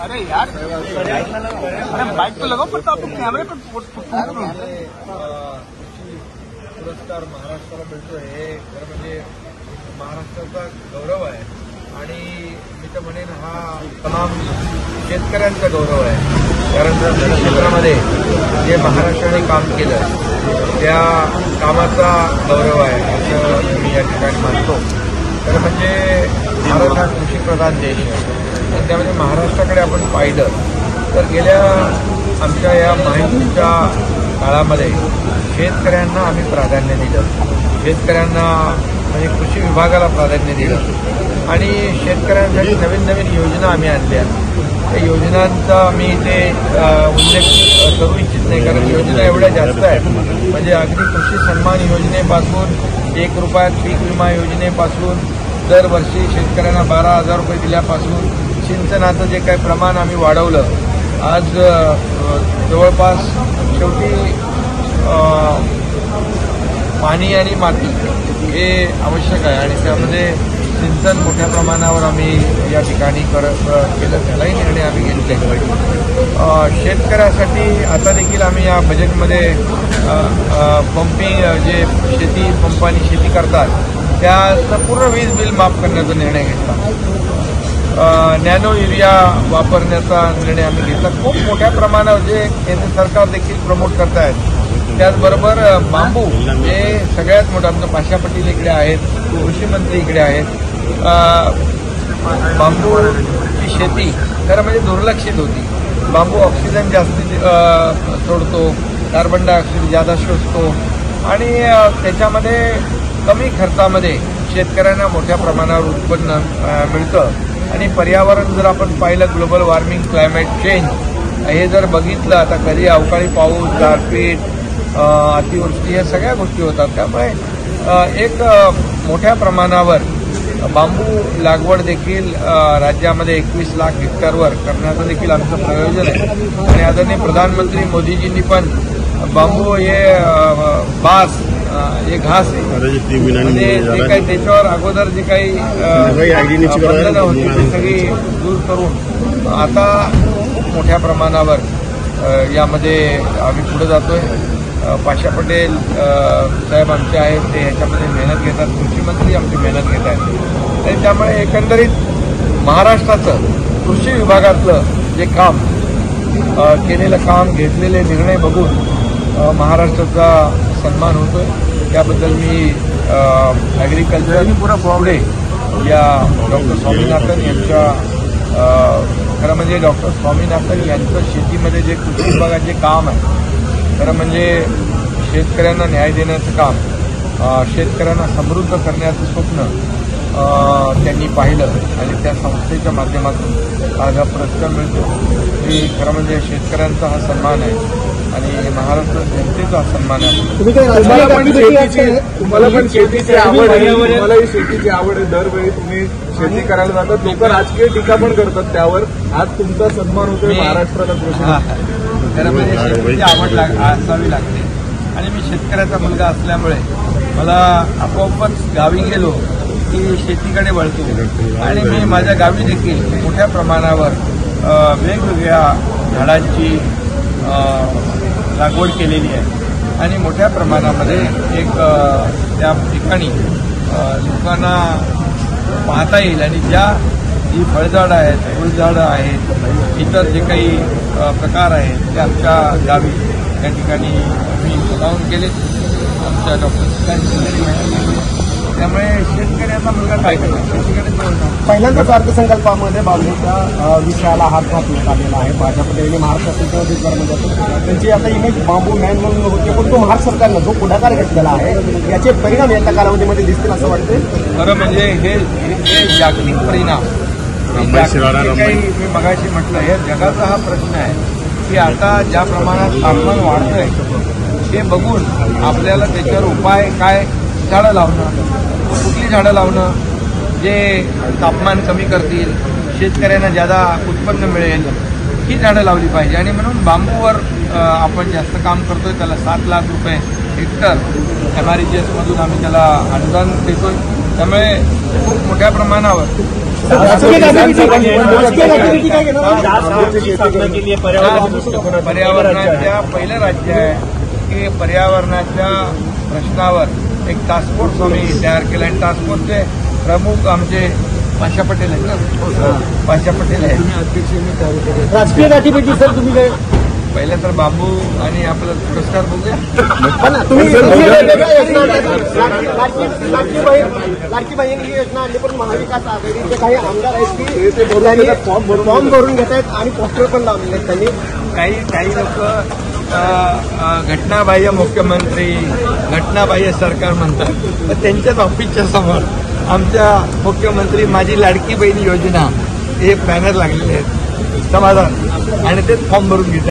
अरे यार, अरे बाइक तो लगाओ, पर आपण कॅमेरे पण पुरस्कार महाराष्ट्राला मिळतो हे खरं म्हणजे महाराष्ट्राचा गौरव आहे आणि मी तर म्हणेन हा तमाम शेतकऱ्यांचा गौरव आहे. कारण कृषी क्षेत्रामध्ये जे महाराष्ट्राने काम केलं त्या कामाचा गौरव आहे असं मी या ठिकाणी मानतो. खरं म्हणजे भारत हा कृषीप्रधान देश आहे आणि त्यामध्ये महाराष्ट्राकडे आपण पाहिलं तर गेल्या आमच्या या माहितीच्या काळामध्ये शेतकऱ्यांना आम्ही प्राधान्य दिलं, शेतकऱ्यांना म्हणजे कृषी विभागाला प्राधान्य दिलं आणि शेतकऱ्यांसाठी नवीन नवीन योजना आम्ही आणल्या. त्या योजनांचा मी इथे उल्लेख करू इच्छित नाही कारण योजना एवढ्या जास्त आहेत. म्हणजे अगदी कृषी सन्मान योजनेपासून 1 रुपयात पीक विमा योजनेपासून दरवर्षी शेतकऱ्यांना 12,000 रुपये दिल्यापासून सिंचनाचं जे काही प्रमाण आम्ही वाढवलं. आज जवळपास शेवटी पाणी आणि माती हे आवश्यक आहे आणि त्यामध्ये सिंचन मोठ्या प्रमाणावर आम्ही या ठिकाणी केलं. त्यालाही निर्णय आम्ही घेतले. शेतकऱ्यासाठी आता देखील आम्ही या बजेटमध्ये पंपिंग जे शेती पंपानी शेती करतात त्याचं पूर्ण वीज बिल माफ करण्याचा निर्णय घेतला. नॅनो युरिया वापरण्याचा निर्णय आम्ही घेतला. खूप मोठ्या प्रमाणावर जे केंद्र सरकार देखील प्रमोट करत आहेत. त्याचबरोबर बांबू हे सगळ्यात मोठं आमचं पाशा पटेल इकडे आहेत, कृषी मंत्री इकडे आहेत. बांबूची शेती खरं म्हणजे दुर्लक्षित होती. बांबू ऑक्सिजन जास्त सोडतो, कार्बन डायऑक्साईड जादा शोषतो आणि त्याच्यामध्ये कमी खर्चामध्ये शेतकऱ्यांना मोठ्या प्रमाणावर उत्पन्न मिळतं. आणि पर्यावरण जर आपण पाहिलं ग्लोबल वॉर्मिंग, क्लायमेट चेंज हे जर बघितलं आता कधी अवकाळी पाऊस, गारपीट, अतिवृष्टी या सगळ्या गोष्टी होतात. त्यामुळे एक मोठ्या प्रमाणावर बांबू लागवड देखील राज्यामध्ये 21 लाख हेक्टरवर करण्याचं देखील आमचं प्रयोजन आहे. आणि आदरणीय प्रधानमंत्री मोदीजींनी पण बांबू हे बास हे घास आहे म्हणजे जे काही त्याच्यावर अगोदर जे काही बंधनं होती ती सगळी दूर करून आता खूप मोठ्या प्रमाणावर यामध्ये आम्ही पुढे जातोय. पाशा पटेल साहेब आमचे आहेत ते ह्याच्यामध्ये मेहनत घेतात, कृषी मंत्री आमची मेहनत घेत आहेत आणि त्यामुळे एकंदरीत महाराष्ट्राचं कृषी विभागातलं जे काम केलेलं काम, घेतलेले निर्णय बघून महाराष्ट्राचा सन्मान होतोय. त्याबद्दल मी ॲग्रिकल्चर पुढे या डॉक्टर स्वामीनाथन यांच्या खरं म्हणजे डॉक्टर स्वामीनाथन यांचं शेतीमध्ये जे कृषी विभागाचे काम आहे खरं म्हणजे शेतकऱ्यांना न्याय देण्याचं काम, शेतकऱ्यांना समृद्ध करण्याचं स्वप्न त्यांनी पाहिलं आणि त्या संस्थेच्या माध्यमातून आज हा पुरस्कार मिळतो. ही खरं म्हणजे शेतकऱ्यांचा हा सन्मान आहे आणि महाराष्ट्र जनतेचा हा सन्मान आहे. तुम्हाला पण शेतीची आवड आहे, तुम्हाला ही शेतीची आवड आहे. दरवेळी तुम्ही शेती करायला जातात, लोक राजकीय टीका पण करतात त्यावर. आज तुमचा सन्मान होतोय महाराष्ट्राला कृषी. खरं म्हणजे शेतीची आवड असावी लागते आणि मी शेतकऱ्याचा मुलगा असल्यामुळे मला आपोआपच गावी गेलो की शेतीकडे वळतो आणि मी माझ्या गावी देखील मोठ्या प्रमाणावर वेगवेगळ्या झाडांची लागवड केलेली आहे आणि मोठ्या प्रमाणामध्ये एक त्या ठिकाणी लोकांना पाहता येईल आणि जी फळझाडं आहेत, फुलझाडं आहेत, इतर जे काही प्रकार आहेत ते आमच्या गावी त्या ठिकाणी मी स्वतःहून केले. आमच्या डॉक्टर त्यामुळे शेतकऱ्याचा मुलगा काय करणार, शेतीकडे पहिल्यांदाच अर्थसंकल्पामध्ये बांबूच्या विषयाला हात घालण्यात आलेला आहे. भाजपने महाराष्ट्रातील उमेदवार त्यांची आता इमेज बांबू मॅन म्हणून होते, पण तो महाराष्ट्र सरकारनं जो पुढाकार घेतलेला आहे याचे परिणाम येत्या कालावधीमध्ये दिसतील असं वाटतं. खरं म्हणजे हे जागतिक परिणाम काही मी मगाशी म्हटलं हे जगाचा हा प्रश्न आहे की आता ज्या प्रमाणात तापमान वाढतंय ते बघून आपल्याला त्याच्यावर उपाय काय, झाडं लावणं, कुठली झाडं लावणं जे तापमान कमी करतील, शेतकऱ्यांना ज्यादा उत्पन्न मिळेल ही झाडं लावली पाहिजे. आणि म्हणून बांबूवर आपण जास्त काम करतोय. त्याला 7 लाख रुपये हेक्टर MREGS मधून आम्ही त्याला अनुदान देतोय. त्यामुळे खूप मोठ्या प्रमाणावर राजकीय गतिविधी काय घेणार? पर्यावरणाच्या पहिलं राज्य आहे की पर्यावरणाच्या प्रश्नावर एक टास्क फोर्स आम्ही तयार केला आहे. टास्क फोर्सचे प्रमुख आमचे पाशा पटेल आहेत ना, पाशा पटेल आहेत. राजकीय गतिविधी सर तुम्ही काय पहिले तर बाबू आणि आपलं पुरस्कार बघूया. लाडकी बहीण ही योजना आणली, पण महाविकास आघाडीचे काही आमदार आहेत की त्यांनी फॉर्म भरून घेत आहेत आणि पोस्टर पण लावलेले आहेत त्यांनी. काही लोक घटनाबाह्य मुख्यमंत्री, घटनाबाह्य सरकार म्हणतात, तर त्यांच्याच ऑफिसच्या समोर आमच्या मुख्यमंत्री माझी लाडकी बहीण योजना हे बॅनर लागलेले आहेत समाधान, आणि तेच फॉर्म भरून घेतात.